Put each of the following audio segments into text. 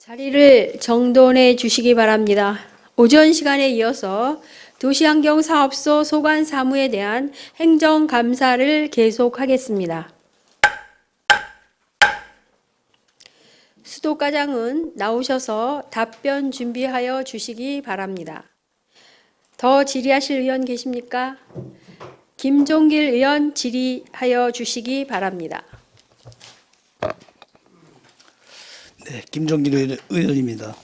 자리를 정돈해 주시기 바랍니다. 오전 시간에 이어서 도시환경사업소 소관 사무에 대한 행정감사를 계속하겠습니다. 수도과장은 나오셔서 답변 준비하여 주시기 바랍니다. 더 질의하실 의원 계십니까? 김종길 의원 질의하여 주시기 바랍니다. 네, 김종길 의원입니다.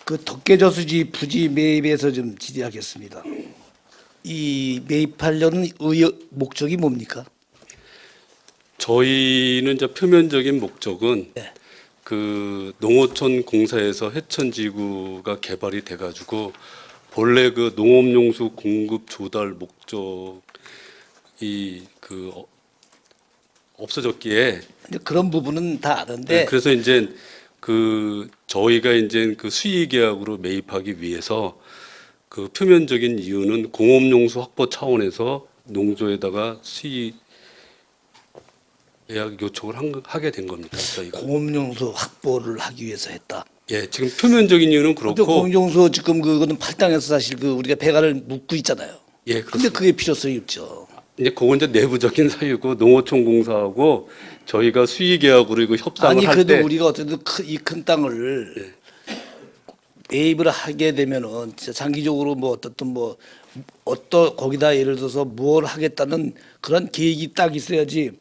그 덕계저수지 부지 매입에서 좀 질의하겠습니다. 이 매입하려는 목적이 뭡니까? 저희는 이제 표면적인 목적은 네. 그 농어촌 공사에서 해천지구가 개발이 돼가지고 본래 그 농업용수 공급 조달 목적이 없어졌기에 이제 그런 부분은 다 아는데 네, 그래서 이제 그 저희가 이제 그 수의 계약으로 매입하기 위해서 그 표면적인 이유는 공업용수 확보 차원에서 농조에다가 수의 계약 요청을 하게 된 겁니다. 저희가. 공업용수 확보를 하기 위해서 했다. 예, 지금 표면적인 이유는 근데 그렇고, 공업용수 지금 그거는 팔당에서 사실 그 우리가 배관을 묶고 있잖아요. 예, 근데 그렇습니다. 그게 필요성이 없죠. 이제 그건 이제 내부적인 사유고 농어촌 공사하고 저희가 수의 계약으로 이거 협상을 아니 할 그래도 때, 우리가 어쨌든 이 큰 땅을 매입을 하게 되면은 진짜 장기적으로 뭐 어떻든 뭐 거기다 예를 들어서 뭘 하겠다는 그런 계획이 딱 있어야지.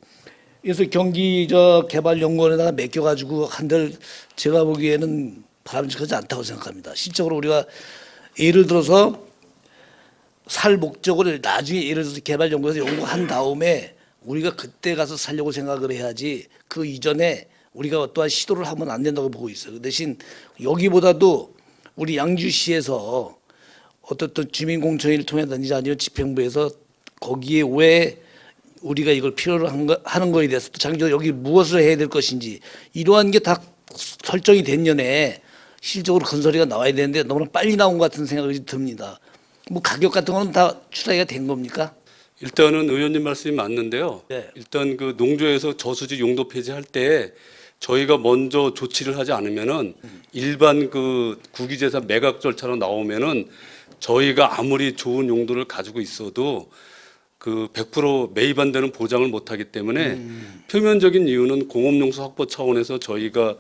그래서 경기 개발연구원에다가 맡겨가지고 한들 제가 보기에는 바람직하지 않다고 생각합니다. 실적으로 우리가 예를 들어서 살 목적을 나중에 예를 들어서 개발연구에서 연구한 다음에 우리가 그때 가서 살려고 생각을 해야지 그 이전에 우리가 어떠한 시도를 하면 안 된다고 보고 있어요. 그 대신 여기보다도 우리 양주시에서 어떻든 주민공청회를 통해서든지 아니면 집행부에서 거기에 왜 우리가 이걸 필요로 하는 거에 대해서 또 장기적으로 여기 무엇을 해야 될 것인지 이러한 게 다 설정이 된 년에 실적으로 건설이가 나와야 되는데 너무나 빨리 나온 것 같은 생각이 듭니다. 뭐 가격 같은 거는 다 추가가 된 겁니까? 일단은 의원님 말씀이 맞는데요. 네. 일단 그 농조에서 저수지 용도 폐지할 때 저희가 먼저 조치를 하지 않으면은 일반 그 국유재산 매각 절차로 나오면은 저희가 아무리 좋은 용도를 가지고 있어도 그 100% 매입 안 되는 보장을 못 하기 때문에 표면적인 이유는 공업용수 확보 차원에서 저희가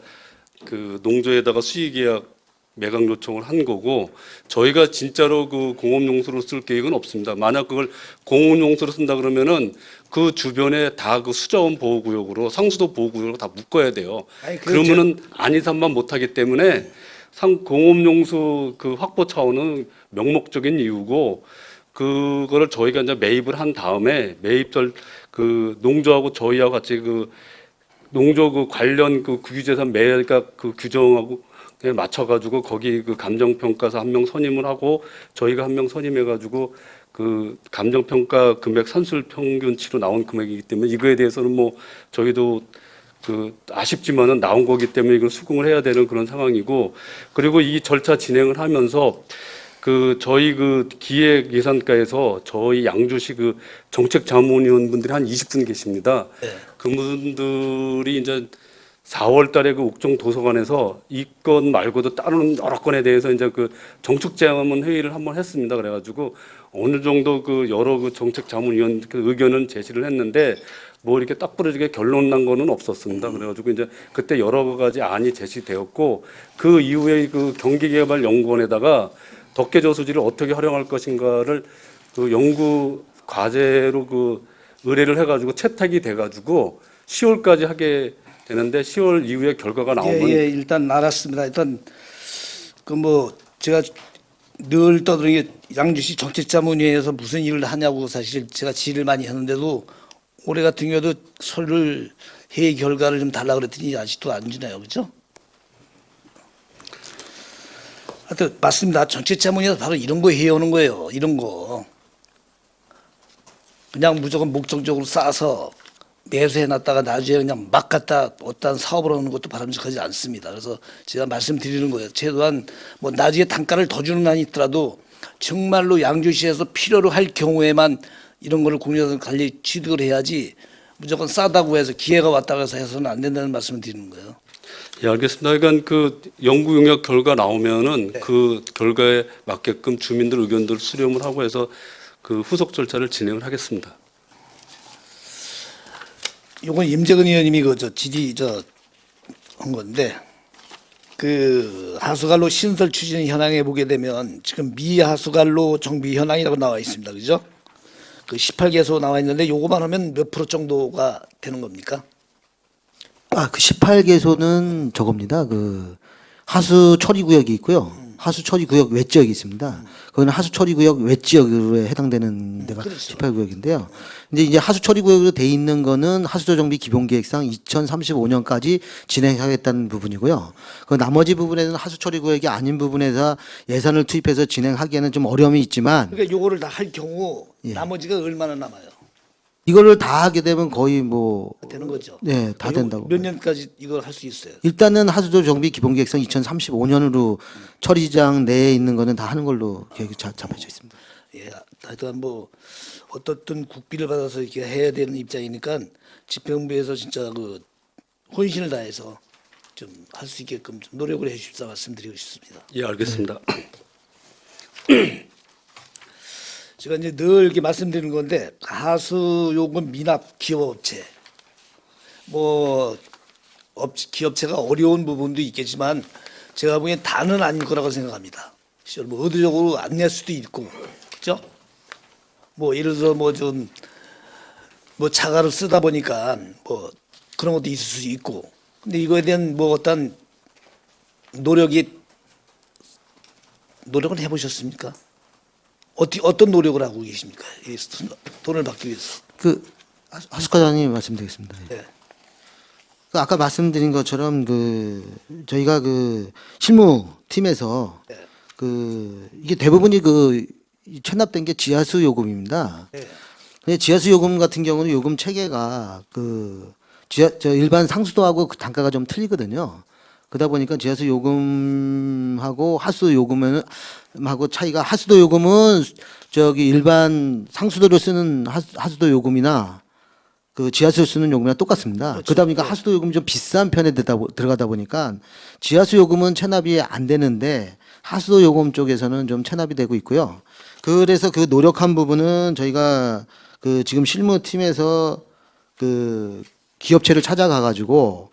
그 농조에다가 수의계약 매각 요청을 한 거고 저희가 진짜로 그 공업용수로 쓸 계획은 없습니다. 만약 그걸 공업용수로 쓴다 그러면은 그 주변에 다 그 수자원 보호구역으로 상수도 보호구역으로 다 묶어야 돼요. 아니, 그러면은 안이산만 못하기 때문에 공업용수 그 확보 차원은 명목적인 이유고 그거를 저희가 이제 매입을 한 다음에 매입절 그 농조하고 저희하고 같이 그 농조 그 관련 그 국유재산 매각 그 규정하고 맞춰가지고 거기 그 감정평가사 한 명 선임을 하고 저희가 한 명 선임해가지고 그 감정평가 금액 산술 평균치로 나온 금액이기 때문에 이거에 대해서는 뭐 저희도 그 아쉽지만은 나온 거기 때문에 이걸 수긍을 해야 되는 그런 상황이고 그리고 이 절차 진행을 하면서 그 저희 그 기획 예산과에서 저희 양주시 그 정책자문위원분들이 한 20분 계십니다. 네. 그분들이 이제 4월 달에 그 옥정 도서관에서 이 건 말고도 다른 여러 건에 대해서 이제 그 정책자문 회의를 한번 했습니다. 그래가지고 어느 정도 그 여러 그 정책자문위원 그 의견은 제시를 했는데 뭐 이렇게 딱 부러지게 결론 난 거는 없었습니다. 그래가지고 이제 그때 여러 가지 안이 제시되었고 그 이후에 그 경기개발연구원에다가 덕계저수지를 어떻게 활용할 것인가를 그 연구 과제로 그 의뢰를 해가지고 채택이 돼가지고 10월까지 하게 되는데 10월 이후에 결과가 나오면 예, 일단 알았습니다. 일단 그 뭐 제가 늘 떠드는 게 양주시 정책자문위에서 무슨 일을 하냐고 사실 제가 질의를 많이 했는데도 올해 같은 경우도 서류 회의 결과를 좀 달라 그랬더니 아직도 안 주네요, 그렇죠? 하여튼 맞습니다. 정책자문위에서 바로 이런 거 해오는 거예요. 이런 거 그냥 무조건 목적적으로 싸서 매수해놨다가 나중에 그냥 막 갖다 어떤 사업을 하는 것도 바람직하지 않습니다. 그래서 제가 말씀드리는 거예요. 최소한 뭐 나중에 단가를 더 주는 한이 있더라도 정말로 양주시에서 필요로 할 경우에만 이런 거를 공유해서 관리 취득을 해야지 무조건 싸다고 해서 기회가 왔다고 해서 해서는 안 된다는 말씀을 드리는 거예요. 예, 알겠습니다. 그러니까 그 연구 용역 결과 나오면은 네. 그 결과에 맞게끔 주민들 의견들 수렴을 하고 해서 그 후속 절차를 진행을 하겠습니다. 요건 임재근 의원님이 그저 질의 한 건데 그 하수관로 신설 추진 현황에 보게 되면 지금 미하수관로 정비 현황이라고 나와 있습니다. 그죠? 그 18개소 나와 있는데 요거만 하면 몇 프로 정도가 되는 겁니까? 그 18개소는 저겁니다. 그 하수 처리 구역이 있고요. 하수 처리 구역 외 지역이 있습니다. 거기는 하수 처리 구역 외 지역으로 해당되는 데가 그렇죠. 18구역인데요. 이제 하수 처리 구역으로 돼 있는 거는 하수도 정비 기본 계획상 2035년까지 진행하겠다는 부분이고요. 그 나머지 부분에는 하수 처리 구역이 아닌 부분에서 예산을 투입해서 진행하기에는 좀 어려움이 있지만 그러니까 요거를 다 할 경우 예. 나머지가 얼마나 남아요? 이거를 다 하게 되면 거의 뭐 되는 거죠? 네, 다 요거 된다고. 몇 년까지 이걸 할 수 있어요? 일단은 하수도 정비 기본 계획상 2035년으로 처리장 내에 있는 거는 다 하는 걸로 계획이 잡혀져 있습니다. 예, 하여튼 뭐 어떻든 국비를 받아서 이렇게 해야 되는 입장이니까 집행부에서 진짜 그 혼신을 다해서 좀 할 수 있게끔 좀 노력을 해주십사 말씀드리고 싶습니다. 예, 알겠습니다. 제가 이제 늘 이렇게 말씀드리는 건데 하수요금 미납 기업업체 뭐 기업체가 어려운 부분도 있겠지만 제가 보기엔 다는 아닐 거라고 생각합니다. 실제로 뭐 의도적으로 안 낼 수도 있고 그렇죠? 뭐 예를 들어서 뭐 좀 뭐 자가를 쓰다 보니까 뭐 그런 것도 있을 수 있고 근데 이거에 대한 뭐 어떤 노력은 해보셨습니까? 어떤 노력을 하고 계십니까? 이 돈을 받기 위해서. 그 하수과장님 말씀드리겠습니다. 네. 그 아까 말씀드린 것처럼 그 저희가 그 실무팀에서 네. 그 이게 대부분이 그 체납된 게 지하수 요금입니다. 네. 근데 지하수 요금 같은 경우는 요금 체계가 그 일반 상수도하고 그 단가가 좀 틀리거든요. 그러다 보니까 지하수 요금하고 하수 요금하고 차이가 하수도 요금은 저기 일반 상수도를 쓰는 하수도 요금이나 그 지하수 쓰는 요금이랑 똑같습니다. 그렇죠. 그러다 보니까 하수도 요금이 좀 비싼 편에 들어가다 보니까 지하수 요금은 체납이 안 되는데 하수도 요금 쪽에서는 좀 체납이 되고 있고요. 그래서 그 노력한 부분은 저희가 그 지금 실무팀에서 그 기업체를 찾아가 가지고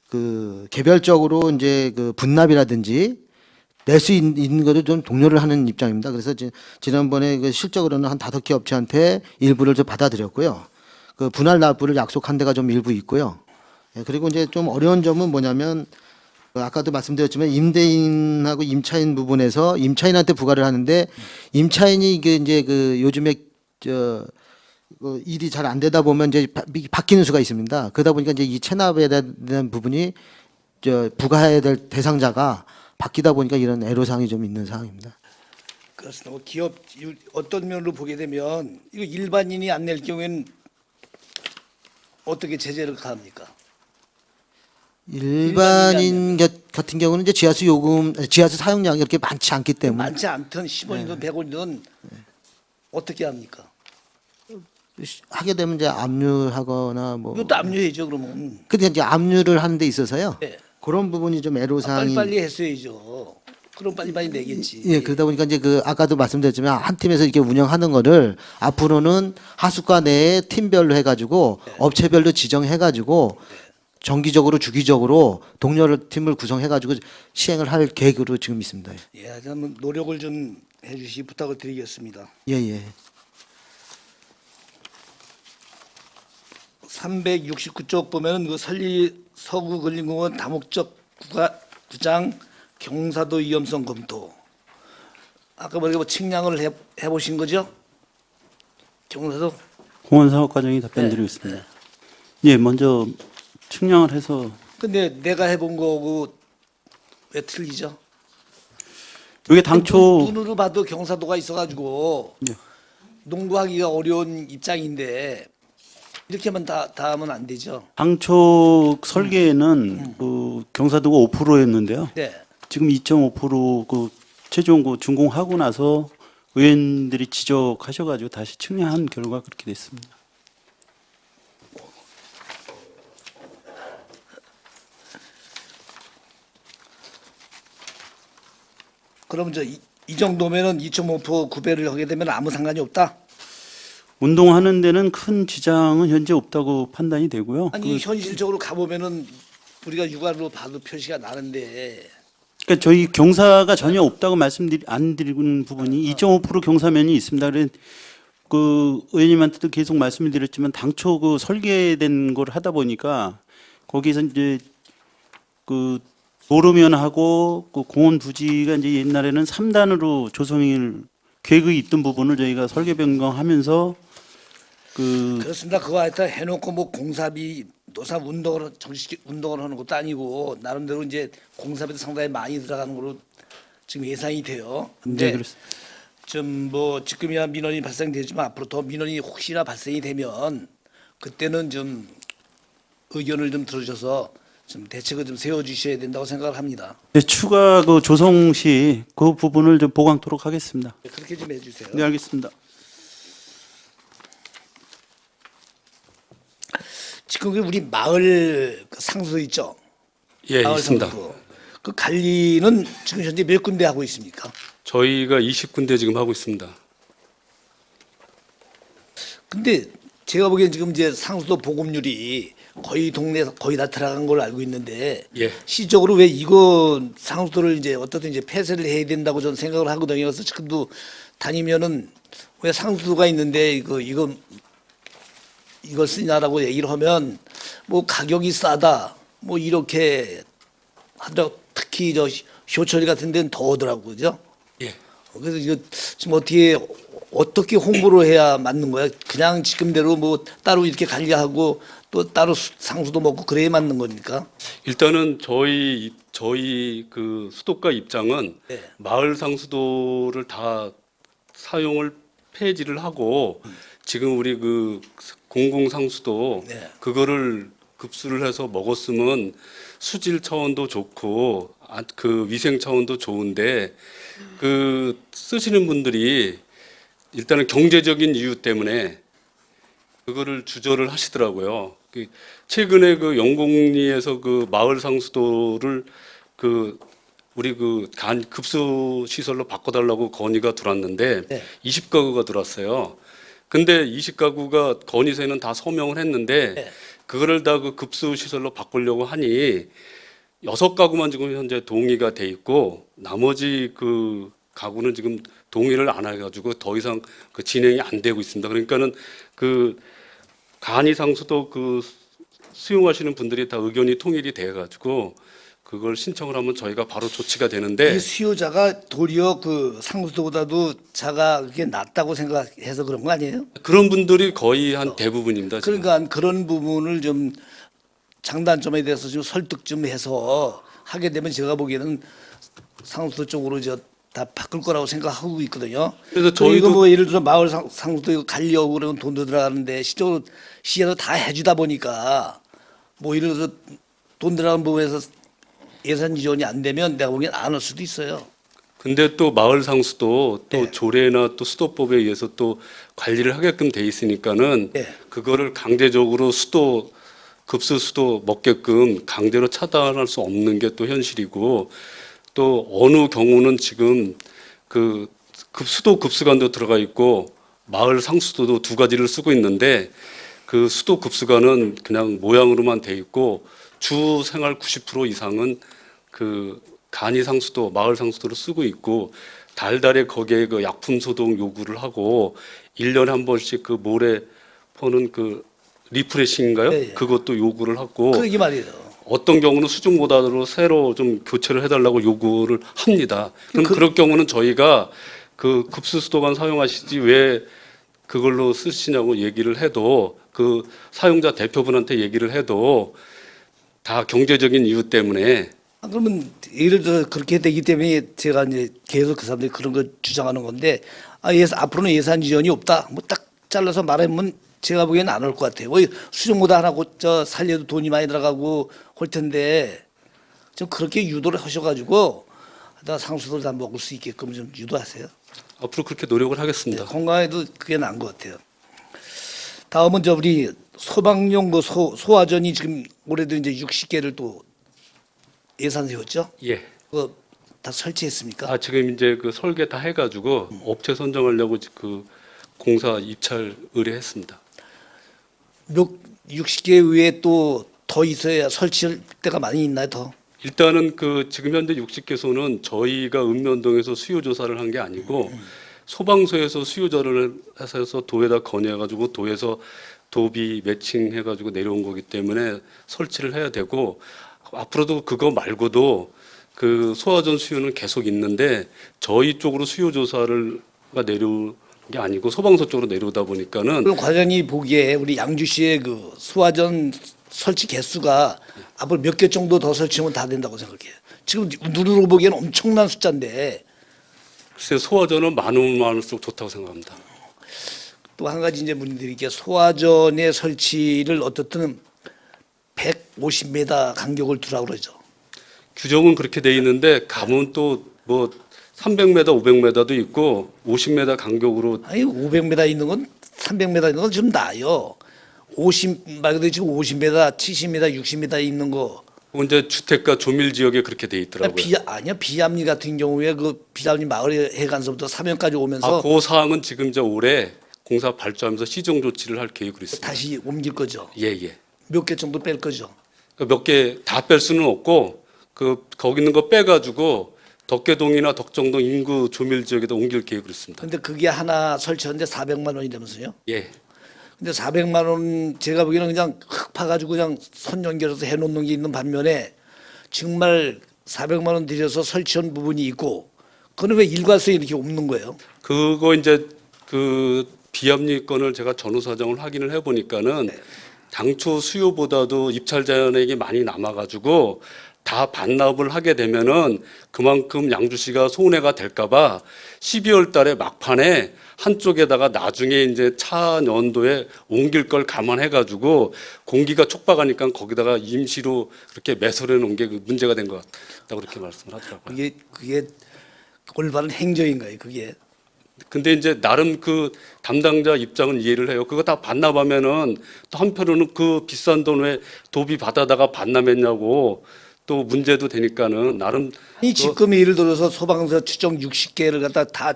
그 개별적으로 이제 그 분납이라든지 낼 수 있는 것을 좀 독려를 하는 입장입니다. 그래서 지난번에 그 실적으로는 한 5개 업체한테 일부를 좀 받아들였고요. 그 분할 납부를 약속한 데가 좀 일부 있고요. 예, 그리고 이제 좀 어려운 점은 뭐냐면 아까도 말씀드렸지만 임대인하고 임차인 부분에서 임차인한테 부과를 하는데 임차인이 이게 이제 그 요즘에 그 일이 잘 안 되다 보면 이제 바뀌는 수가 있습니다. 그러다 보니까 이제 이 체납에 대한 부분이 부과해야 될 대상자가 바뀌다 보니까 이런 애로사항이 좀 있는 상황입니다. 그렇습니다. 뭐 기업 어떤 면으로 보게 되면 이거 일반인이 안 낼 경우에는 어떻게 제재를 가합니까? 일반인 같은 경우는 이제 지하수 사용량이 그렇게 많지 않기 때문에 많지 않든 10원이든 100원이든 어떻게 합니까? 하게 되면 이제 압류하거나 뭐 이것도 압류해야죠 그러면. 근데 이제 압류를 하는 데 있어서요. 네. 그런 부분이 좀 애로사항이 빨리빨리 했어야죠. 그럼 빨리빨리 내겠지. 예, 그러다 보니까 이제 그 아까도 말씀드렸지만 한 팀에서 이렇게 운영하는 거를 앞으로는 하수과 내에 팀별로 해가지고 업체별로 지정해가지고 정기적으로 주기적으로 동료 팀을 구성해가지고 시행을 할 계획으로 지금 있습니다. 예, 한번 노력을 좀 해주시 부탁을 드리겠습니다. 예, 예. 369쪽 보면은 그 서구 근린공원 다목적 구장 경사도 위험성 검토. 아까 뭐 측량을 해보신 거죠? 경사도? 공원사업과장이 답변드리겠습니다. 예, 먼저 측량을 해서 근데 내가 해본 거고 왜 틀리죠? 이게 당초 눈으로 봐도 경사도가 있어가지고 예. 농구하기가 어려운 입장인데 이렇게만 다 하면 안 되죠. 당초 설계에는 그 경사도가 5%였는데요. 네. 지금 2.5%그 최종 그 준공하고 나서 의원들이 지적하셔가지고 다시 측량한 결과 그렇게 됐습니다. 그럼 이 정도면은 2.5% 구배를 하게 되면 아무 상관이 없다. 운동하는 데는 큰 지장은 현재 없다고 판단이 되고요. 아니 현실적으로 가보면은 우리가 육안으로 봐도 표시가 나는데 그러니까 저희 경사가 전혀 없다고 안 드리는 부분이 2.5% 경사면이 있습니다. 그래 그 의원님한테도 계속 말씀을 드렸지만 당초 그 설계된 걸 하다 보니까 거기서 이제 그 도로면하고 그 공원 부지가 이제 옛날에는 3단으로 조성일 계획이 있던 부분을 저희가 설계 변경하면서 그렇습니다. 그거 하여튼 해놓고 뭐 공사비 노사 운동을 정식 운동을 하는 것도 아니고 나름대로 이제 공사비도 상당히 많이 들어가는 걸로 지금 예상이 돼요. 네, 근데 그렇습니다. 좀 뭐 지금이야 민원이 발생되지만 앞으로 더 민원이 혹시나 발생이 되면 그때는 좀 의견을 좀 들으셔서 좀 대책을 좀 세워주셔야 된다고 생각을 합니다. 네, 추가 그 조성 시 그 부분을 좀 보강토록 하겠습니다. 그렇게 좀 해주세요. 네, 알겠습니다. 지금 우리 마을 그 상수도 있죠. 예, 마을 있습니다. 상수도. 그 관리는 지금 현재 몇 군데 하고 있습니까? 저희가 20군데 지금 하고 있습니다. 근데 제가 보기엔 지금 이제 상수도 보급률이 거의 동네에서 거의 다 들어간 걸로 알고 있는데 예. 시적으로 왜 이거 상수도를 이제 어떻든 이제 폐쇄를 해야 된다고 저는 생각을 하거든요. 그래서 지금도 다니면은 왜 상수도가 있는데 이걸 쓰냐라고 얘기를 하면 뭐 가격이 싸다 뭐 이렇게 하더 특히 저 효철이 같은 데는 더 하더라고요. 그죠? 예. 그래서 이거 지금 어떻게 홍보를 해야 맞는 거야? 그냥 지금대로 뭐 따로 이렇게 관리하고 또 따로 상수도 먹고 그래야 맞는 거니까. 일단은 저희 그 수도가 입장은 네. 마을 상수도를 다 사용을 폐지를 하고 지금 우리 그 공공 상수도 네. 그거를 급수를 해서 먹었으면 수질 차원도 좋고 그 위생 차원도 좋은데 그 쓰시는 분들이 일단은 경제적인 이유 때문에 그거를 주저를 하시더라고요. 최근에 그 영곡리에서 그 마을 상수도를 그 우리 그 급수 시설로 바꿔달라고 건의가 들어왔는데 네. 20가구가 들어왔어요. 근데 20가구가 건의서에는 다 서명을 했는데 네. 그거를 다 그 급수 시설로 바꾸려고 하니 6가구만 지금 현재 동의가 돼 있고 나머지 그 가구는 지금 동의를 안 해가지고 더 이상 그 진행이 안 되고 있습니다. 그러니까는 그 간이상수도 그 수용하시는 분들이 다 의견이 통일이 돼가지고 그걸 신청을 하면 저희가 바로 조치가 되는데 이 수요자가 도리어 그 상수도보다도 자가 그게 낫다고 생각해서 그런 거 아니에요? 그런 분들이 거의 한 대부분입니다. 지금. 그러니까 그런 부분을 좀 장단점에 대해서 좀 설득 좀 해서 하게 되면 제가 보기에는 상수도 쪽으로 다 바꿀 거라고 생각하고 있거든요. 그래서 저희도 저희도 뭐 예를 들어 마을 상수도 이거 관리하고 그러면 돈도 들어가는데 시적으로 시에서 다 해주다 보니까 뭐 예를 들어서 돈 들어가는 부분에서 예산 지원이 안 되면 내가 보기엔 안 할 수도 있어요. 근데 또 마을 상수도 또 네. 조례나 또 수도법에 의해서 또 관리를 하게끔 돼 있으니까는 네. 그거를 강제적으로 급수 수도 먹게끔 강제로 차단할 수 없는 게 또 현실이고 또 어느 경우는 지금 그 수도 급수관도 들어가 있고 마을 상수도도 두 가지를 쓰고 있는데 그 수도 급수관은 그냥 모양으로만 돼 있고 주 생활 90% 이상은 그 간이 상수도, 마을 상수도를 쓰고 있고 달달에 거기에 그 약품 소독 요구를 하고 1년에 한 번씩 그 모래 퍼는 그 리프레싱인가요? 네, 네. 그것도 요구를 하고 그 얘기 말이에요. 어떤 경우는 수중 모단으로 새로 좀 교체를 해달라고 요구를 합니다. 그럼 그럴 경우는 저희가 그 급수수도관 사용하시지 왜 그걸로 쓰시냐고 얘기를 해도 그 사용자 대표분한테 얘기를 해도 다 경제적인 이유 때문에 그러면 예를 들어 그렇게 되기 때문에 제가 이제 계속 그 사람들이 그런 걸 주장하는 건데 앞으로는 예산 지원이 없다. 뭐 딱 잘라서 말하면 제가 보기에는 안 올 것 같아요. 뭐 수정보다 하나 살려도 돈이 많이 들어가고 할 텐데 좀 그렇게 유도를 하셔가지고 다 상수도를 다 먹을 수 있게끔 좀 유도하세요. 앞으로 그렇게 노력을 하겠습니다. 건강에도 그게 나은 것 같아요. 다음은 우리 소방용 그 소화전이 지금 올해도 이제 60개를 또 예산 세웠죠. 예. 다 설치했습니까? 아, 지금 이제 그 설계 다 해가지고 업체 선정하려고 그 공사 입찰 의뢰했습니다. 몇 60개 외에 또 더 있어야 설치할 때가 많이 있나요? 더? 일단은 그 지금 현재 60개소는 저희가 읍면동에서 수요 조사를 한 게 아니고 소방서에서 수요 조사를 해서 도에다 건의해가지고 도에서 도비 매칭해가지고 내려온 거기 때문에 설치를 해야 되고 앞으로도 그거 말고도 그 소화전 수요는 계속 있는데 저희 쪽으로 수요 조사를가 내려온 게 아니고 소방서 쪽으로 내려오다 보니까는 그럼 과장이 보기에 우리 양주시의 그 소화전 설치 개수가 앞으로 몇 개 정도 더 설치하면 다 된다고 생각해요. 지금 눈으로 보기에는 엄청난 숫자인데 글쎄 소화전은 많으면 많을수록 좋다고 생각합니다. 또 한 가지 이제 문의드릴게요. 소화전의 설치를 어떻든 150m 간격을 두라고 그러죠. 규정은 그렇게 돼 있는데 가면 또 뭐 300m, 500m도 있고 50m 간격으로 아니 500m 있는 건 300m 있는 건 좀 나아요. 50 말고도 지금 50m, 70m, 60m 있는 거. 이제 주택가 조밀 지역에 그렇게 돼 있더라고요. 아니야 비암리 같은 경우에 그 비암리 마을에 해관서부터 사면까지 오면서 그 사항은 지금 이제 올해 공사 발주하면서 시정 조치를 할 계획으로 있습니다. 다시 옮길 거죠. 예, 예. 몇 개 정도 뺄 거죠. 몇 개 다 뺄 수는 없고 거기 있는 거 빼가지고 덕계동이나 덕정동 인구 조밀 지역에다 옮길 계획으로 있습니다. 근데 그게 하나 설치하는데 400만 원이라면서요? 예. 근데 400만 원 제가 보기에는 그냥 흙 파가지고 그냥 선 연결해서 해놓는 게 있는 반면에 정말 400만 원 들여서 설치한 부분이 있고 그건 왜 일괄소에 이렇게 없는 거예요? 그거 이제 그 비압류 건을 제가 전후 사정을 확인을 해보니까는 당초 수요보다도 입찰 자연액이 많이 남아가지고 다 반납을 하게 되면은 그만큼 양주시가 손해가 될까봐 12월 달에 막판에 한쪽에다가 나중에 이제 차 연도에 옮길 걸 감안해가지고 공기가 촉박하니까 거기다가 임시로 그렇게 매설해 놓은 게 그 문제가 된 것 같다고 그렇게 말씀을 하더라고요. 그게 올바른 행정인가요? 그게 근데 이제 나름 그 담당자 입장은 이해를 해요. 그거 다 반납하면은 또 한편으로는 그 비싼 돈 왜 도비 받아다가 반납했냐고 또 문제도 되니까는 나름 이 지금 예를 들어서 소방서 추정 60개를 갖다 다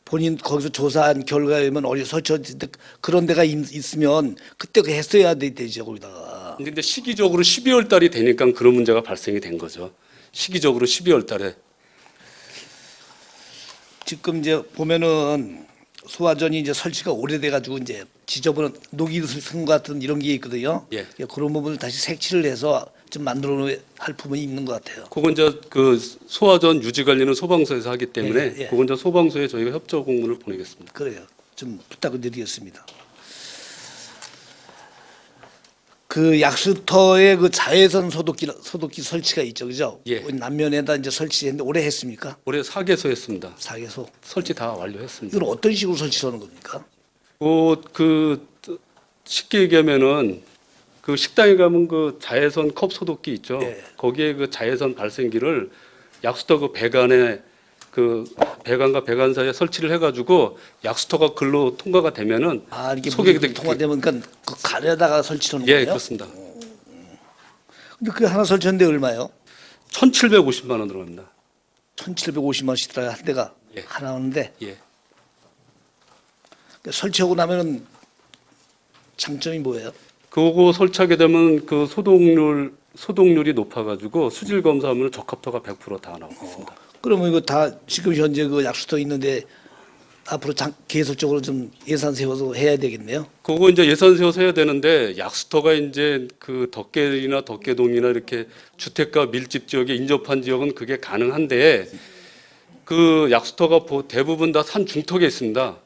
본인 거기서 조사한 결과에 의하면 어디 설치했는데 그런 데가 있으면 그때 그 했어야 되죠 거기다가. 근데 시기적으로 12월 달이 되니까 그런 문제가 발생이 된 거죠. 시기적으로 12월 달에. 지금 이제 보면은 소화전이 이제 설치가 오래돼 가지고 이제 지저분한 녹이 쓴 것 같은 이런 게 있거든요. 예. 그런 부분을 다시 색칠을 해서 좀 만들어 할 부분이 있는 것 같아요. 그건 이제 그 소화전 유지 관리는 소방서에서 하기 때문에 예, 예. 그건 이제 소방서에 저희가 협조 공문을 보내겠습니다. 그래요. 좀 부탁을 드리겠습니다. 그 약수터에 그 자외선 소독기 설치가 있죠, 그죠? 예. 남면에다 이제 설치했는데 오래 했습니까? 올해 4개소 했습니다. 4개소. 설치 다 완료했습니다. 이건 어떤 식으로 설치하는 겁니까? 그 쉽게 얘기하면은 그 식당에 가면 그 자외선 컵 소독기 있죠. 예. 거기에 그 자외선 발생기를 약수터 그 배관에 그 배관과 배관 사이에 설치를 해가지고 약수터가 글로 통과가 되면은 아, 이렇게 소개가 물이 통과되면 그러니까 그 가려다가 설치하는 예, 거예요? 그렇습니다. 근데 그 하나 설치하는데 얼마요? 1,750만 원 들어갑니다. 1,750만 원씩 들어가 한 대가 예. 하나 하는데 예. 설치하고 나면은 장점이 뭐예요? 그거 설치하게 되면 그 소독률이 높아가지고 수질 검사하면 적합도가 100%다 나오겠습니다. 그러면 이거 다 지금 현재 그 약수터 있는데 앞으로 계속적으로 좀 예산 세워서 해야 되겠네요. 그거 이제 예산 세워서 해야 되는데 약수터가 이제 그 덕계나 덕계동이나 이렇게 주택가 밀집 지역에 인접한 지역은 그게 가능한데 그 약수터가 대부분 다 산 중턱에 있습니다.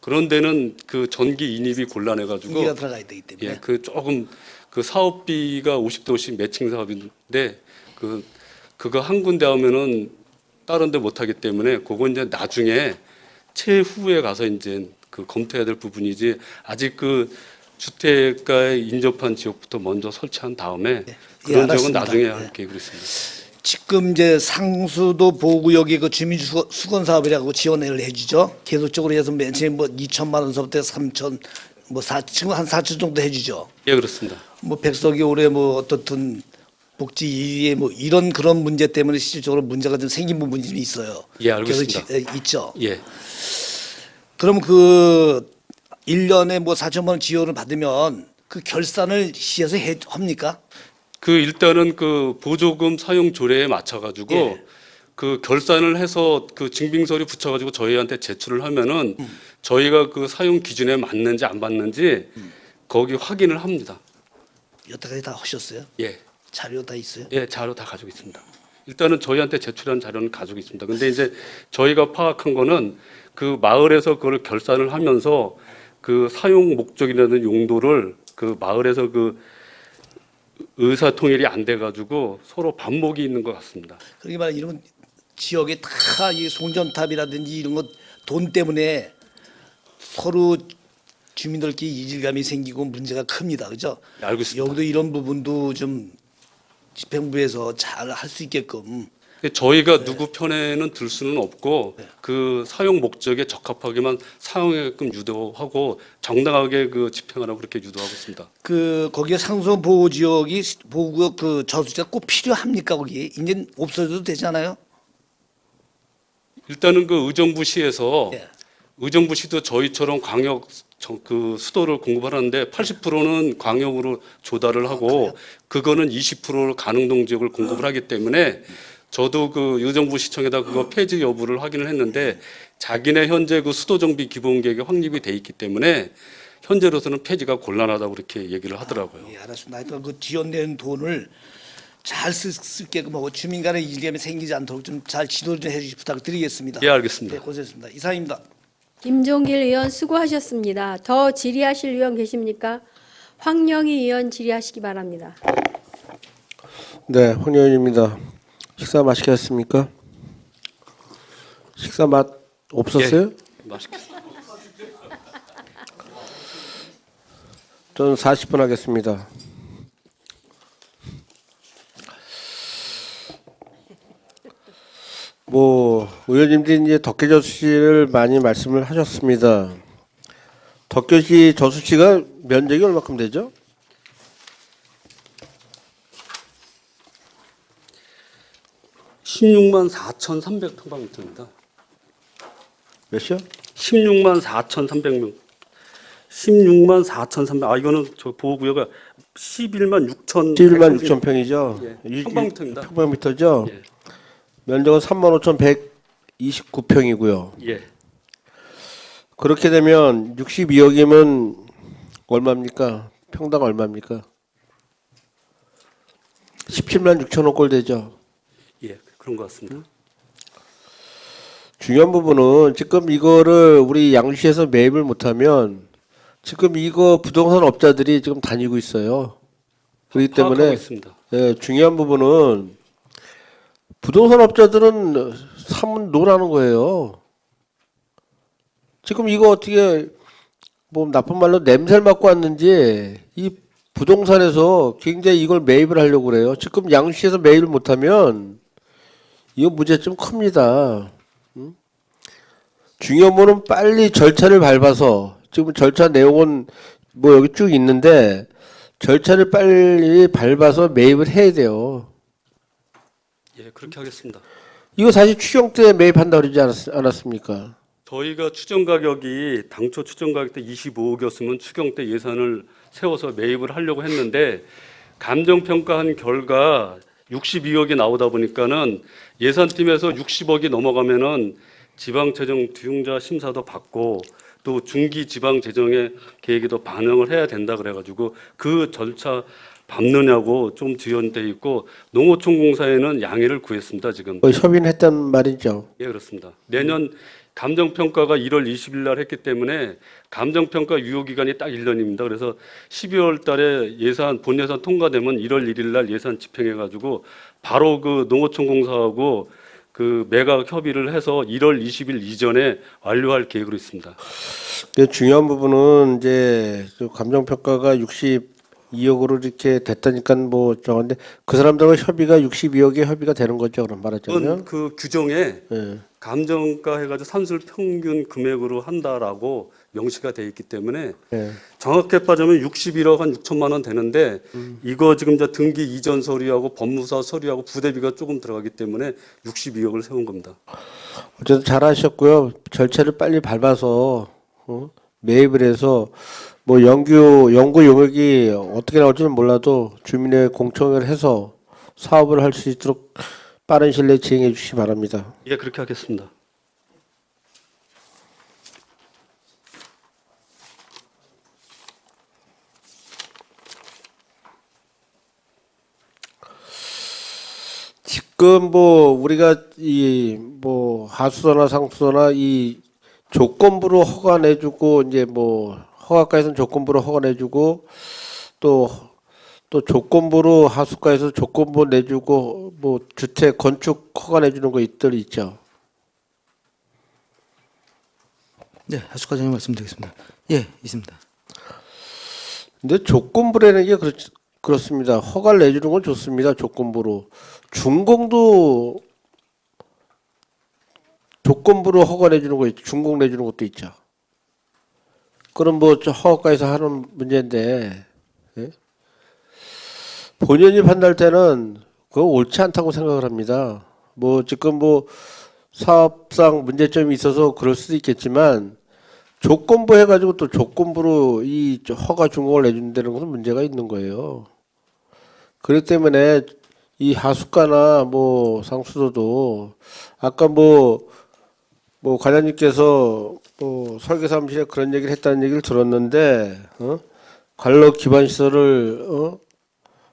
그런 데는 그 전기 인입이 곤란해가지고 공기가 들어가야 되기 때문에. 예, 그 조금 그 사업비가 50대 50 매칭 사업인데 그거 한 군데 하면은 다른 데 못 하기 때문에 그건 이제 나중에 최후에 가서 이제 그 검토해야 될 부분이지 아직 그 주택가에 인접한 지역부터 먼저 설치한 다음에 예, 그런 지역은 알았습니다. 나중에 예. 할 계획으로 있습니다. 지금 이제 상수도 보호구역에 그 주민 수건 사업이라고 지원을 해주죠. 계속적으로 해서 맨 처음에 뭐 2천만 원서부터 3천 뭐 지금 한 4천 정도 해주죠. 예, 그렇습니다. 뭐 백석이 올해 뭐 어떻든 복지 2위에 뭐 이런 그런 문제 때문에 실질적으로 문제가 좀 생긴 부분이 좀 있어요. 예, 알겠습니다. 그래서 있죠. 예. 그럼 그 1년에 뭐 4천만 원 지원을 받으면 그 결산을 시에서 합니까? 그 일단은 그 보조금 사용 조례에 맞춰 가지고 예. 그 결산을 해서 그 증빙서류 붙여 가지고 저희한테 제출을 하면은 저희가 그 사용 기준에 맞는지 안 맞는지 거기 확인을 합니다. 여태까지 다 하셨어요? 예. 자료 다 있어요? 예, 자료 다 가지고 있습니다. 일단은 저희한테 제출한 자료는 가지고 있습니다. 근데 이제 저희가 파악한 거는 그 마을에서 그걸 결산을 하면서 그 사용 목적이라는 용도를 그 마을에서 그 의사 통일이 안 돼 가지고 서로 반목이 있는 것 같습니다. 그러게 말해 이런 지역에 다 이 송전탑이라든지 이런 것 돈 때문에 서로 주민들끼리 이질감이 생기고 문제가 큽니다. 그죠? 네, 알고 있습니다. 여기도 이런 부분도 좀 집행부에서 잘 할 수 있게끔 저희가 누구 편에는 들 수는 없고 그 사용 목적에 적합하게만 사용하게끔 유도하고 정당하게 그 집행하라고 그렇게 유도하고 있습니다. 그 거기에 상수원 보호 지역이 보호구역 그 저수지가 꼭 필요합니까 거기? 이제 없어져도 되잖아요. 일단은 그 의정부시에서 예. 의정부시도 저희처럼 광역 그 수도를 공급하는데 80%는 광역으로 조달을 하고 그거는 20%를 가능동 지역을 공급을 하기 때문에 저도 그 의정부시청에다 그거 폐지 여부를 확인을 했는데 자기네 현재 그 수도 정비 기본 계획에 확립이 돼 있기 때문에 현재로서는 폐지가 곤란하다고 그렇게 얘기를 하더라고요. 예, 알았습니다. 하여튼 그 지원된 돈을 잘 쓸게끔 하고 주민 간의 이질감이 생기지 않도록 좀 잘 지도를 좀 해주시 부탁드리겠습니다. 예, 알겠습니다. 네, 고생했습니다. 이상입니다. 김종길 의원 수고하셨습니다. 더 질의하실 의원 계십니까? 황영희 의원 질의하시기 바랍니다. 네, 황 의원입니다. 식사 맛있게 하셨습니까? 식사 맛 없었어요? 맛있겠습니다. 저는 40분 하겠습니다. 뭐 의원님들이 이제 덕계저수지를 많이 말씀을 하셨습니다. 덕계시 저수지가 면적이 얼마큼 되죠? (16만 4,300평방미터입니다) 몇이요? 16만 4,300명. 16만 4,300. 아 이거는 저 보호구역가 11만 6천. 11만 6천 평이죠. 예, 평방미터입니다. 평방미터죠. 예. 면적은 35,129평이고요. 예. 그렇게 되면 62억이면 얼마입니까? 평당 얼마입니까? 17만 6천억 꼴 되죠. 예. 그런 것 같습니다. 중요한 부분은 지금 이거를 우리 양주시에서 매입을 못하면 지금 이거 부동산 업자들이 지금 다니고 있어요. 그렇기 파악하고 때문에 있습니다. 예, 중요한 부분은 부동산 업자들은 사면 노라는 거예요. 지금 이거 어떻게 뭐 나쁜 말로 냄새를 맡고 왔는지 이 부동산에서 굉장히 이걸 매입을 하려고 그래요. 지금 양주시에서 매입을 못하면 이거 문제점 큽니다. 중요한 거는 빨리 절차를 밟아서 지금 절차 내용은 뭐 여기 쭉 있는데 절차를 빨리 밟아서 매입을 해야 돼요. 예, 그렇게 하겠습니다. 이거 사실 추경 때 매입한다고 그러지 않았습니까? 저희가 추정 가격이 당초 추정 가격 때 25억이었으면 추경 때 예산을 세워서 매입을 하려고 했는데 감정 평가한 결과 62억이 나오다 보니까는 예산팀에서 60억이 넘어가면은 지방재정 둔용자 심사도 받고 또 중기 지방재정의 계획에도 반영을 해야 된다 그래가지고 그 절차 밟느냐고 좀 지연돼 있고 농어촌공사에는 양해를 구했습니다 지금. 협의는 했단 말이죠. 예, 그렇습니다. 내년 감정평가가 1월 20일 날 했기 때문에 감정평가 유효기간이 딱 1년입니다. 그래서 12월 달에 본 예산 통과되면 1월 1일 날 예산 집행해가지고 바로 그 농어촌공사하고 그 매각 협의를 해서 1월 20일 이전에 완료할 계획으로 있습니다. 중요한 부분은 이제 감정 평가가 62억으로 이렇게 됐다니까 뭐 저건데 그 사람들과 협의가 62억에 협의가 되는 거죠. 그럼 말하자면. 그건 그 규정에 예. 감정가 해가지고 산술 평균 금액으로 한다라고 명시가 돼 있기 때문에 예. 정확하게 빠지면 61억 한 6천만 원 되는데 이거 지금 이제 등기 이전 서류하고 법무사 서류하고 부대비가 조금 들어가기 때문에 62억을 세운 겁니다. 어쨌든 잘하셨고요. 절차를 빨리 밟아서 매입을 해서 뭐 연구 용역이 어떻게 나올지는 몰라도 주민의 공청회를 해서 사업을 할 수 있도록 빠른 시일 내에 진행해 주시기 바랍니다. 예, 그렇게 하겠습니다. 지금 뭐 우리가 이 뭐 하수도나 상수도나 이 조건부로 허가 내주고 이제 뭐 허가가에서는 조건부로 허가 내주고 또 조건부로 하수가에서 조건부 내주고 뭐 주택 건축 허가 내주는 거 있죠. 네, 하수과장님 말씀드리겠습니다. 예, 있습니다. 근데 조건부라는 게 그렇습니다. 허가를 내주는 건 좋습니다. 조건부로. 준공도 조건부로 허가 내주는 거 있죠. 준공 내주는 것도 있죠. 그럼 뭐 허가에서 하는 문제인데 예? 본연이 판단할 때는 그거 옳지 않다고 생각을 합니다. 뭐 지금 뭐 사업상 문제점이 있어서 그럴 수도 있겠지만 조건부 해가지고 또 조건부로 이 허가 준공을 내준다는 것은 문제가 있는 거예요. 그렇기 때문에 이 하수가나 뭐 상수도도 아까 뭐 과장님께서 뭐 설계 사무실에 그런 얘기를 했다는 얘기를 들었는데 관로 기반 시설을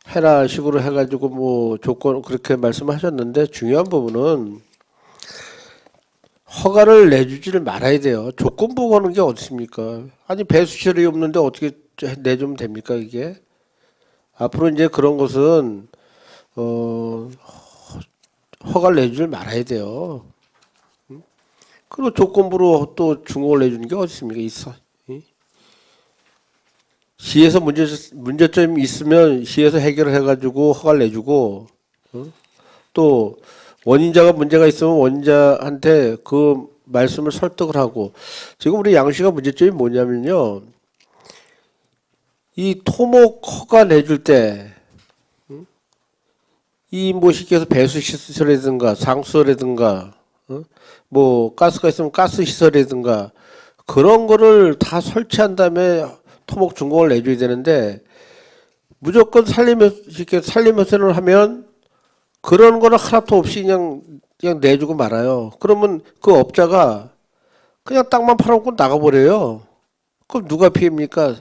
해라 식으로 해가지고 뭐 조건 그렇게 말씀하셨는데 중요한 부분은 허가를 내주지를 말아야 돼요. 조건부 거는 게 어디 있습니까? 아니 배수 시설이 없는데 어떻게 내주면 됩니까 이게? 앞으로 이제 그런 것은 허가를 내주질 말아야 돼요. 그리고 조건부로 또 준공을 내주는 게 어디 있습니까? 있어. 시에서 문제점이 있으면 시에서 해결을 해가지고 허가를 내주고 또 원인자가 문제가 있으면 원인자한테 그 말씀을 설득을 하고 지금 우리 양시가 문제점이 뭐냐면요. 이 토목 허가 내줄 때 이 뭐 쉽게 해서 배수 시설이라든가 상수라든가 뭐 가스가 있으면 가스 시설이라든가 그런 거를 다 설치한 다음에 토목 준공을 내줘야 되는데 무조건 살림허생을 하면 그런 거는 하나도 없이 그냥 내주고 말아요. 그러면 그 업자가 그냥 땅만 팔아먹고 나가버려요. 그럼 누가 피해입니까?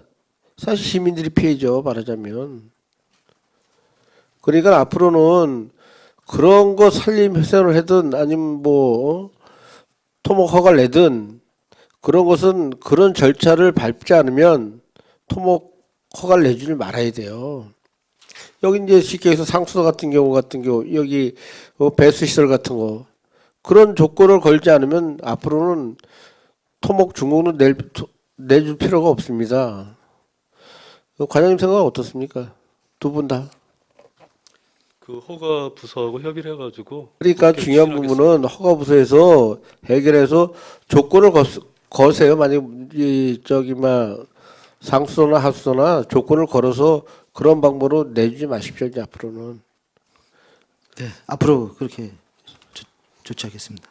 사실 시민들이 피해죠, 말하자면. 그러니까 앞으로는 그런 거 산림훼손을 하든 아니면 뭐 토목 허가를 내든 그런 것은 그런 절차를 밟지 않으면 토목 허가를 내주지 말아야 돼요. 여기 이제 쉽게 해서 상수도 같은 경우 여기 배수 시설 같은 거 그런 조건을 걸지 않으면 앞으로는 토목 준공도 내줄 필요가 없습니다. 과장님 생각은 어떻습니까? 두 분 다. 그 허가 부서하고 협의를 해가지고 그러니까 그렇게 중요한 추진하겠습니다. 부분은 허가부서에서 해결해서 조건을 거세요. 만약 상수도나 하수도나 조건을 걸어서 그런 방법으로 내주지 마십시오. 이제 앞으로는. 네, 앞으로 그렇게 조치하겠습니다.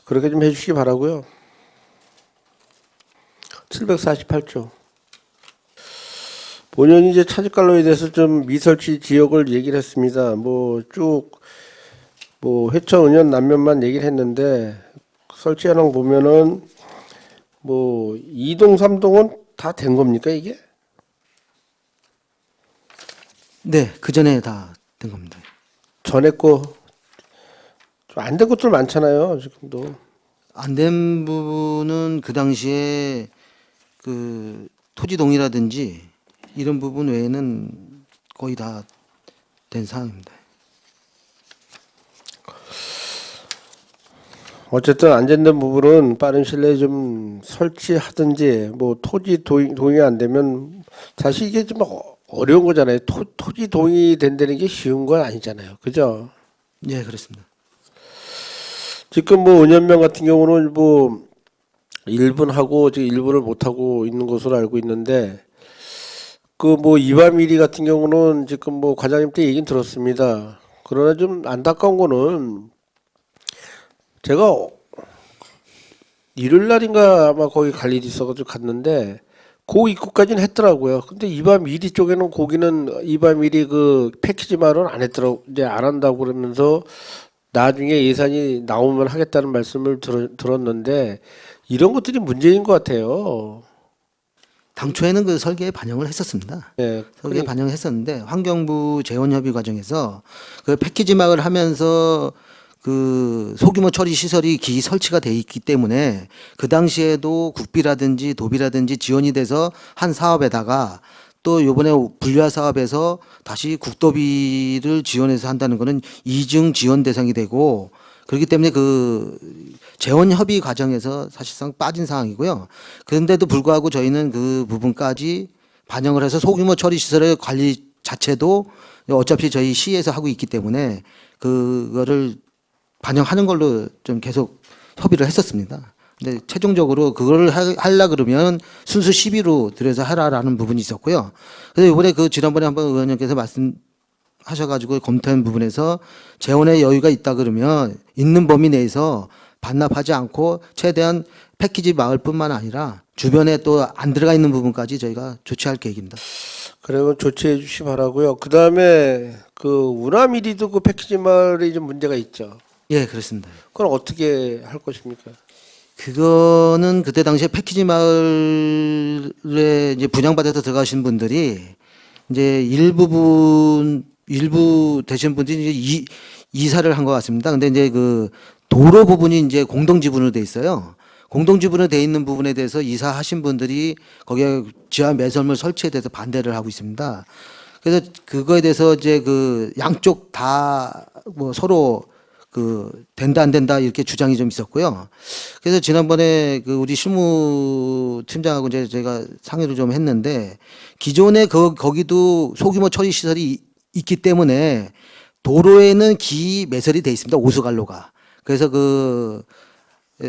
그렇게 좀 해주시기 바라고요. 748조. 본연이 이제 차집관로에 대해서 좀 미설치 지역을 얘기를 했습니다. 뭐 회천, 은연, 남면만 얘기를 했는데 설치 현황 보면은 뭐 2동, 3동은 다 된 겁니까 이게? 네, 그 전에 다 된 겁니다. 전에 거 좀 안 된 것들 많잖아요. 지금도. 안 된 부분은 그 당시에 그 토지 동의라든지 이런 부분 외에는 거의 다 된 상황입니다. 어쨌든 안 된다는 부분은 빠른 시일 내에 좀 설치하든지 뭐 토지 동의 안 되면 사실 이게 좀 어려운 거잖아요. 토지 동의 된다는 게 쉬운 건 아니잖아요. 그죠? 네, 그렇습니다. 지금 뭐 은연면 같은 경우는 뭐 일부는 하고 지금 일부를 못 하고 있는 것으로 알고 있는데 그 뭐 이바미리 같은 경우는 지금 뭐 과장님 때 얘기는 들었습니다. 그러나 좀 안타까운 거는 제가 일요일 날인가 아마 거기 갈 일이 있어가지고 갔는데 그 입구까지는 했더라고요. 근데 이바미리 쪽에는 거기는 이바미리 그 패키지 말은 안 했더라고. 이제 안 한다고 그러면서 나중에 예산이 나오면 하겠다는 말씀을 들었는데 이런 것들이 문제인 것 같아요. 당초에는 그 설계에 반영을 했었습니다. 예. 설계에 반영을 했었는데 환경부 재원협의 과정에서 그 패키지막을 하면서 그 소규모 처리 시설이 기기 설치가 돼 있기 때문에 그 당시에도 국비라든지 도비라든지 지원이 돼서 한 사업에다가 또 요번에 분류화 사업에서 다시 국도비를 지원해서 한다는 거는 이중 지원 대상이 되고 그렇기 때문에 그 재원 협의 과정에서 사실상 빠진 상황이고요. 그런데도 불구하고 저희는 그 부분까지 반영을 해서 소규모 처리 시설의 관리 자체도 어차피 저희 시에서 하고 있기 때문에 그거를 반영하는 걸로 좀 계속 협의를 했었습니다. 근데 최종적으로 그걸 하려 그러면 순수 시비로 들여서 하라라는 부분이 있었고요. 그래서 이번에 그 지난번에 한번 의원님께서 말씀하셔가지고 검토한 부분에서 재원의 여유가 있다 그러면 있는 범위 내에서 반납하지 않고 최대한 패키지 마을뿐만 아니라 주변에 또 안 들어가 있는 부분까지 저희가 조치할 계획입니다. 그리고 조치해 주시 바라고요. 그 다음에 그 우라미리도 그 패키지 마을에 좀 문제가 있죠. 예, 그렇습니다. 그건 어떻게 할 것입니까? 그거는 그때 당시에 패키지 마을에 이제 분양받아서 들어가신 분들이 이제 일부 되신 분들이 이제 이사를 한 것 같습니다. 근데 이제 그 도로 부분이 이제 공동 지분으로 돼 있어요. 공동 지분으로 돼 있는 부분에 대해서 이사하신 분들이 거기에 지하 매설물 설치에 대해서 반대를 하고 있습니다. 그래서 그거에 대해서 이제 그 양쪽 다 뭐 서로 그 된다 안 된다 이렇게 주장이 좀 있었고요. 그래서 지난번에 그 우리 실무팀장하고 이제 제가 상의를 좀 했는데 기존에 거기도 소규모 처리 시설이 있기 때문에 도로에는 기 매설이 돼 있습니다. 오수관로가. 그래서 그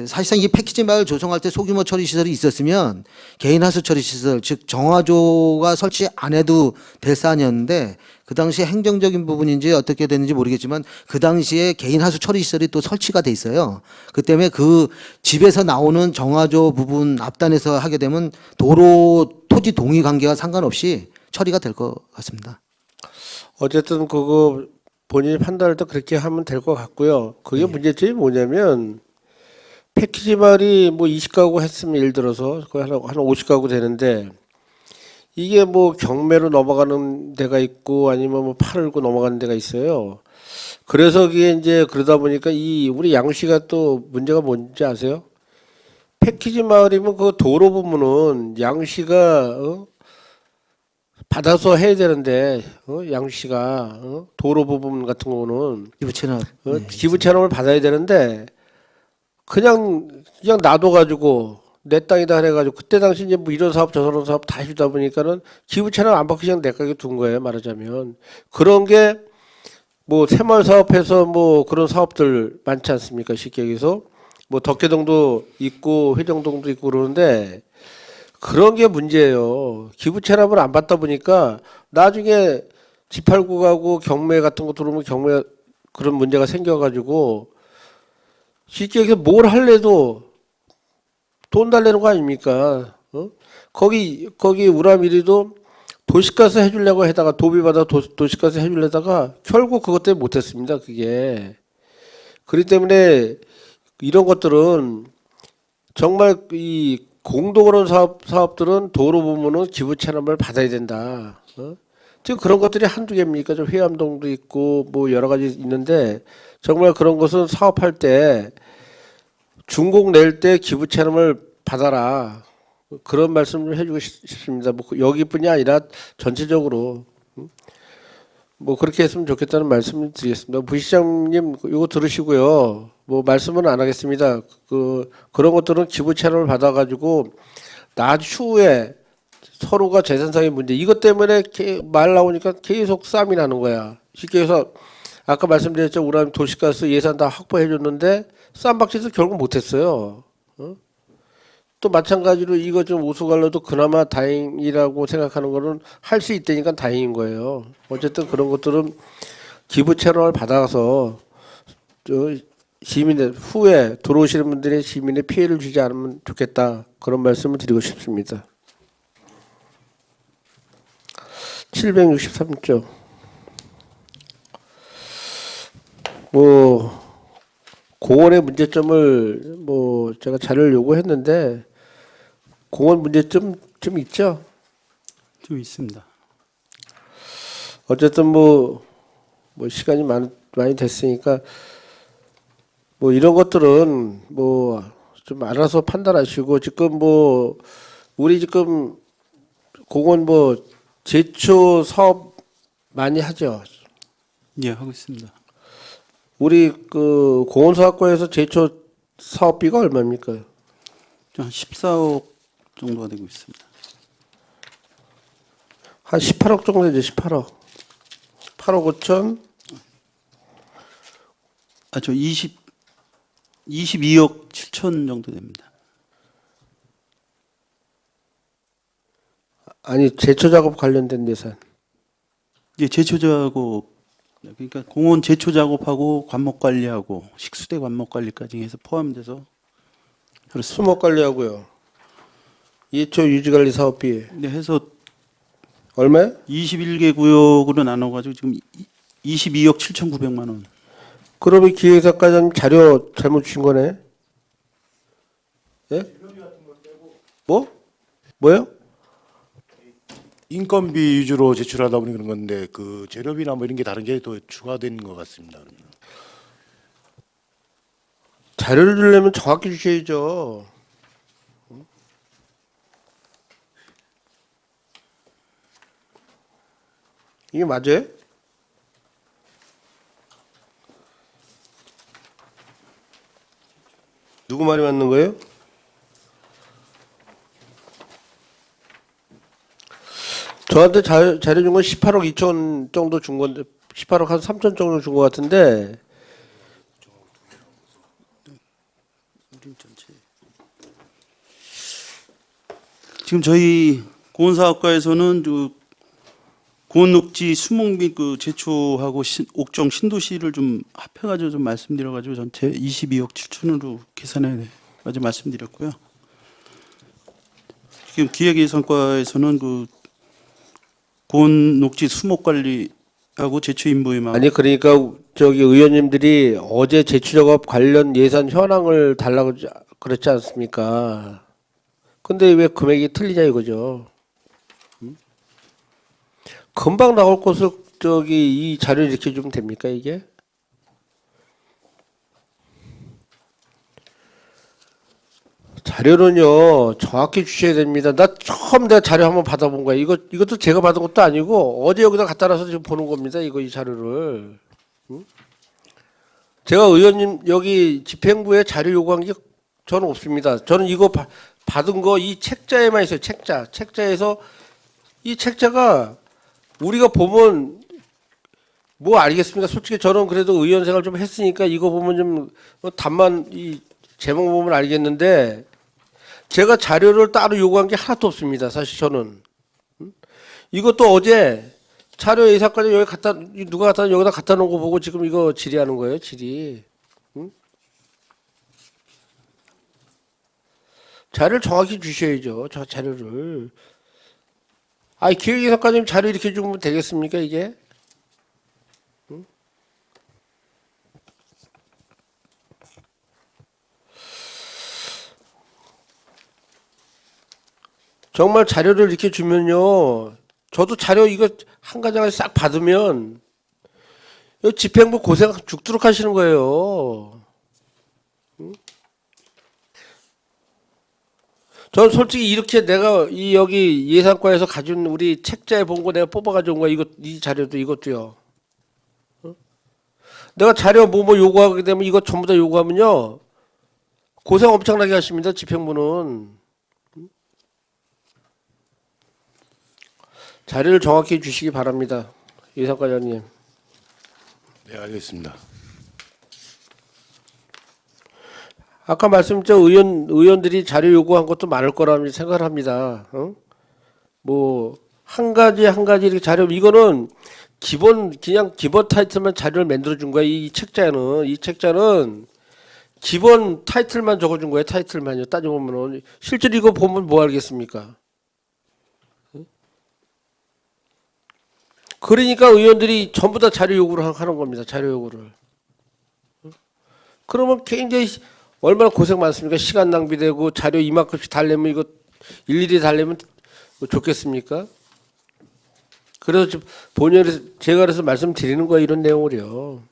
사실상 이 패키지 마을 조성할 때 소규모 처리 시설이 있었으면 개인 하수 처리 시설 즉 정화조가 설치 안 해도 될 사안이었는데 그 당시에 행정적인 부분인지 어떻게 됐는지 모르겠지만 그 당시에 개인 하수 처리 시설이 또 설치가 돼 있어요. 그 때문에 그 집에서 나오는 정화조 부분 앞단에서 하게 되면 도로 토지 동의 관계와 상관없이 처리가 될 것 같습니다. 어쨌든 그거 본인이 판단할 때 그렇게 하면 될 것 같고요. 그게 문제점이 뭐냐면 패키지 마을이 뭐 20가구 했으면 예를 들어서 거의 한 50가구 되는데 이게 뭐 경매로 넘어가는 데가 있고 아니면 뭐 팔고 넘어가는 데가 있어요. 그래서 그게 이제 그러다 보니까 이 우리 양시가 또 문제가 뭔지 아세요? 패키지 마을이면 그 도로 부분은 양시가 받아서 해야 되는데 양시가 도로 부분 같은 거는 기부 체납. 기부 체납을 받아야 되는데 그냥 놔둬가지고 내 땅이다 해가지고 그때 당시 이제 뭐 이런 사업 저런 사업 다 해주다 보니까는 기부 체납 안 받고 그냥 내 가게 둔 거예요. 말하자면 그런 게 뭐 새마을 사업해서 뭐 그런 사업들 많지 않습니까? 쉽게 얘기해서 뭐 덕계동도 있고 회정동도 있고 그러는데 그런 게 문제예요. 기부 체납을 안 받다 보니까 나중에 집 팔고 가고 경매 같은 거 들어오면 경매 그런 문제가 생겨가지고 쉽게 얘기해서 뭘 할래도 돈 달라는 거 아닙니까? 거기 우라미리도 도시가스 해주려고 해다가 도비받아 도시가스 해주려다가 결국 그것 때문에 못했습니다. 그게. 그렇기 때문에 이런 것들은 정말 이 공동으로 사업들은 도로 부분은 기부 체납을 받아야 된다. 지금 그런 것들이 한두 개입니까? 좀 회암동도 있고 뭐 여러 가지 있는데 정말 그런 것은 사업할 때 준공 낼 때 기부 체납을 받아라. 그런 말씀을 해주고 싶습니다. 뭐 여기뿐이 아니라 전체적으로 뭐 그렇게 했으면 좋겠다는 말씀을 드리겠습니다. 부시장님 이거 들으시고요. 뭐 말씀은 안 하겠습니다. 그런 것들은 기부 체납을 받아가지고 추후에 서로가 재산상의 문제 이것 때문에 말 나오니까 계속 싸움이 나는 거야. 쉽게 해서 아까 말씀드렸죠. 우라미 도시가스 예산 다 확보해 줬는데 쌈박질해서 결국 못했어요. 또 마찬가지로 이거 좀 우수관로도 그나마 다행이라고 생각하는 거는 할 수 있다니까 다행인 거예요. 어쨌든 그런 것들은 기부 채널을 받아서 저 시민들 후에 들어오시는 분들의 시민의 피해를 주지 않으면 좋겠다. 그런 말씀을 드리고 싶습니다. 763조. 뭐 공원의 문제점을 뭐 제가 자료를 요구했는데 공원 문제점 좀 있죠. 좀 있습니다. 어쨌든 뭐 시간이 많이 됐으니까 뭐 이런 것들은 뭐 좀 알아서 판단하시고 지금 뭐 우리 지금 공원 뭐 제초 사업 많이 하죠. 예, 하고 있습니다. 우리 그 공원사업과에서 제초 사업비가 얼마입니까? 한 14억 정도가 되고 있습니다. 한 18억 정도 되죠. 18억. 8억 5천. 저 22억 7천 정도 됩니다. 아니 제초 작업 관련된 예산. 예, 제초 작업 그러니까 공원 제초 작업하고 관목 관리하고 식수대 관목 관리까지 해서 포함돼서 그렇습니다. 수목 관리하고요. 예초 유지 관리 사업비 근데 해서 얼마요? 21개 구역으로 나눠 가지고 지금 22억 7,900만 원. 그러면 기획사과장 자료 잘못 주신 거네. 예? 뭐? 뭐요? 인건비 위주로 제출하다 보니 그런 건데 그 재료비나 뭐 이런 게 다른 게 더 추가된 것 같습니다. 그러면. 자료를 주려면 정확히 주셔야죠. 이게 맞아요? 누구 말이 맞는 거예요? 저한테 자료 준 건 18억 2천 정도 준 건데 18억 한 3천 정도 준 것 같은데 지금 저희 공원사업과에서는 그 공원녹지 수목 및 그 제초하고 옥정 신도시를 좀 합해가지고 좀 말씀드려가지고 전체 22억 7천으로 계산해 가지고 말씀드렸고요. 지금 기획예산과에서는 그 공원녹지 수목 관리하고 제초 인보에만 아니 그러니까 저기 의원님들이 어제 제초 작업 관련 예산 현황을 달라고 그랬지 않습니까? 근데 왜 금액이 틀리냐 이거죠. 금방 나올 것을 저기 이 자료 이렇게 주면 됩니까 이게? 자료는요 정확히 주셔야 됩니다. 나 처음 내가 자료 한번 받아본 거야. 이것도 제가 받은 것도 아니고 어제 여기다 갖다 놔서 지금 보는 겁니다. 이 자료를. 응? 제가 의원님 여기 집행부에 자료 요구한 게 저는 없습니다. 저는 이거 받은 거 이 책자에만 있어요. 책자에서 이 책자가 우리가 보면 뭐 알겠습니까? 솔직히 저는 그래도 의원 생활 좀 했으니까 이거 보면 좀 답만 이 제목 보면 알겠는데 제가 자료를 따로 요구한 게 하나도 없습니다. 사실 저는 이것도 어제 자료 예산까지 여기 누가 여기다 갖다 놓은 거 보고 지금 이거 질의하는 거예요. 질의. 응? 자료를 정확히 주셔야죠. 저 자료를. 아니 기획예산과장님 자료 이렇게 주면 되겠습니까 이게? 응? 정말 자료를 이렇게 주면요. 저도 자료 이거 한 가장을 싹 받으면 이 집행부 고생 죽도록 하시는 거예요. 응? 전 솔직히 이렇게 내가 이 여기 예산과에서 가진 우리 책자에 본 거 내가 뽑아 가져온 거야. 이 자료도 이것도요. 응? 내가 자료 뭐 요구하게 되면 이거 전부 다 요구하면요. 고생 엄청나게 하십니다. 집행부는. 응? 자료를 정확히 주시기 바랍니다. 예산과장님. 네, 알겠습니다. 아까 말씀드린 의원들이 자료 요구한 것도 많을 거라고 생각을 합니다. 뭐 한 가지 이렇게 자료 이거는 그냥 기본 타이틀만 자료를 만들어 준 거야. 이 책자는 기본 타이틀만 적어준 거예요. 타이틀만요. 따져보면은 실제로 이거 보면 뭐 알겠습니까? 그러니까 의원들이 전부 다 자료 요구를 하는 겁니다. 자료 요구를. 그러면 굉장히 얼마나 고생 많습니까? 시간 낭비되고 자료 이만큼씩 달래면 이거 일일이 달래면 좋겠습니까? 그래서 제가 그래서 말씀드리는 거예요. 이런 내용을요.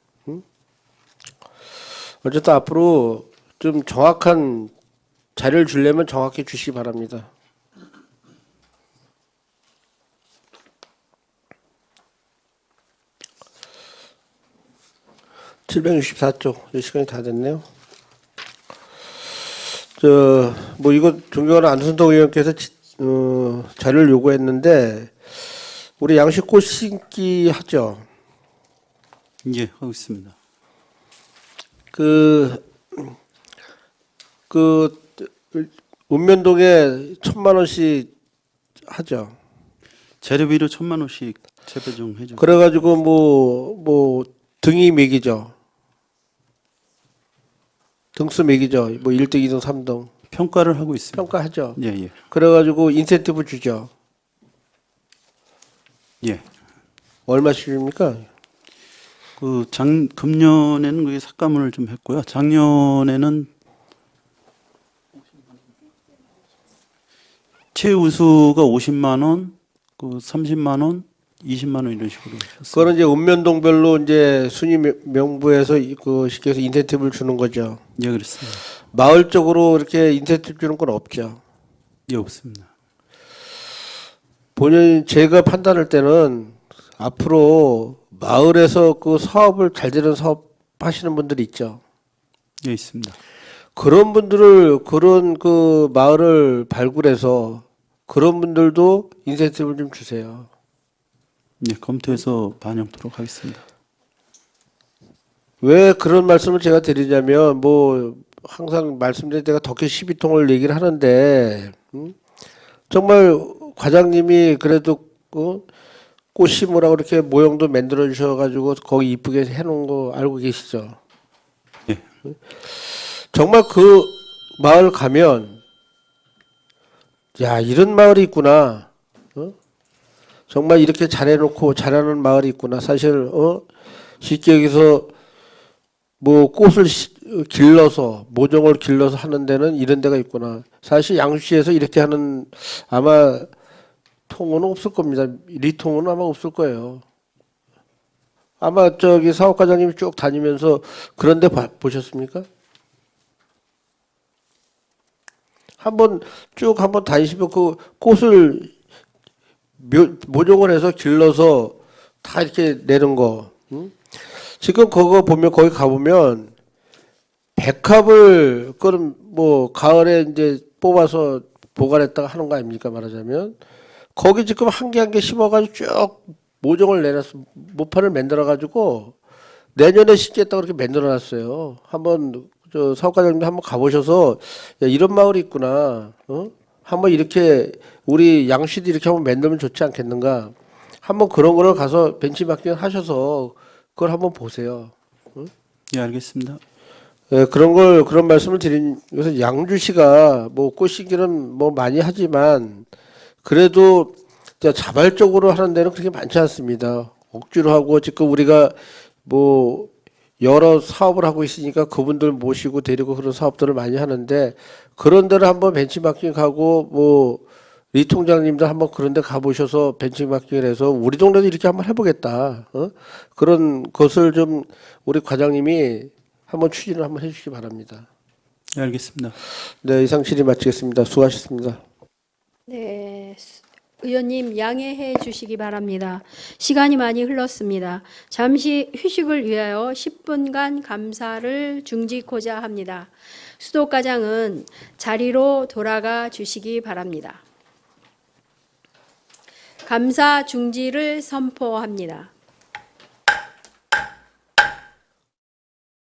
어쨌든 앞으로 좀 정확한 자료를 주려면 정확히 주시기 바랍니다. (764쪽) 시간이 다 됐네요. 뭐 이거 존경하는 안순덕 의원께서 자료를 요구했는데 우리 양식 꽃 심기 하죠. 예, 하고 있습니다. 읍면동에 1,000만 원씩 하죠. 재료비로 1,000만 원씩 재배정 해줘. 그래가지고 뭐 등이 매기죠. 등수 매기죠. 뭐 1등, 2등, 3등 평가를 하고 있습니다. 평가하죠. 예, 예. 그래가지고 인센티브 주죠. 예. 얼마씩 줍니까? 금년에는 그게 삭감을 좀 했고요. 작년에는 최우수가 50만 원, 30만 원, 20만 원 이런 식으로 했어요. 그거는 이제 읍면동별로 이제 순위 명부에서 쉽게 해서 인센티브를 주는 거죠. 예, 그렇습니다. 마을적으로 이렇게 인센티브 주는 건 없죠. 예, 없습니다. 제가 판단할 때는 앞으로 마을에서 그 사업을 잘 되는 사업 하시는 분들이 있죠. 예, 있습니다. 그런 분들을 그런 그 마을을 발굴해서 그런 분들도 인센티브를 좀 주세요. 예, 검토해서 반영토록 하겠습니다. 왜 그런 말씀을 제가 드리냐면 뭐 항상 말씀드린 제가 덕혜 12통을 얘기를 하는데 정말 과장님이 그래도 꽃 심으라고 이렇게 모형도 만들어 주셔가지고 거기 이쁘게 해놓은 거 알고 계시죠? 예. 정말 그 마을 가면 야 이런 마을이 있구나. 정말 이렇게 잘해놓고 잘하는 마을이 있구나. 사실 쉽게 여기서 뭐 꽃을 길러서 모종을 길러서 하는 데는 이런 데가 있구나. 사실 양주시에서 이렇게 하는 아마 통은 없을 겁니다. 리통은 아마 없을 거예요. 아마 저기 사업과장님이 쭉 다니면서 그런 데 보셨습니까? 한번 다니시면 그 꽃을 모종을 해서 길러서 다 이렇게 내는 거. 지금 그거 보면 거기 가보면 백합을 그럼 뭐 가을에 이제 뽑아서 보관했다가 하는 거 아닙니까 말하자면 거기 지금 한 개 한 개 심어가지고 쭉 모종을 내놨어 모판을 만들어가지고 내년에 심겠다고 그렇게 만들어놨어요. 한번 저 사업과장님 한번 가보셔서 야, 이런 마을이 있구나. 한번 이렇게 우리 양시도 이렇게 한번 만들면 좋지 않겠는가? 한번 그런 거를 가서 벤치마킹 하셔서 그걸 한번 보세요. 예, 알겠습니다. 예, 그런 말씀을 드린, 그래서 양주시가 뭐 꽃심기는 뭐 많이 하지만 그래도 자발적으로 하는 데는 그렇게 많지 않습니다. 억지로 하고 지금 우리가 뭐 여러 사업을 하고 있으니까 그분들 모시고 데리고 그런 사업들을 많이 하는데 그런 데를 한번 벤치마킹하고 뭐 리 통장님도 한번 그런 데 가보셔서 벤치마킹을 해서 우리 동네도 이렇게 한번 해보겠다. 그런 것을 좀 우리 과장님이 한번 추진을 한번 해주시기 바랍니다. 예, 알겠습니다. 네, 이상 질의 마치겠습니다. 수고하셨습니다. 네, 의원님 양해해 주시기 바랍니다. 시간이 많이 흘렀습니다. 잠시 휴식을 위하여 10분간 감사를 중지코자 합니다. 수도과장은 자리로 돌아가 주시기 바랍니다. 감사 중지를 선포합니다.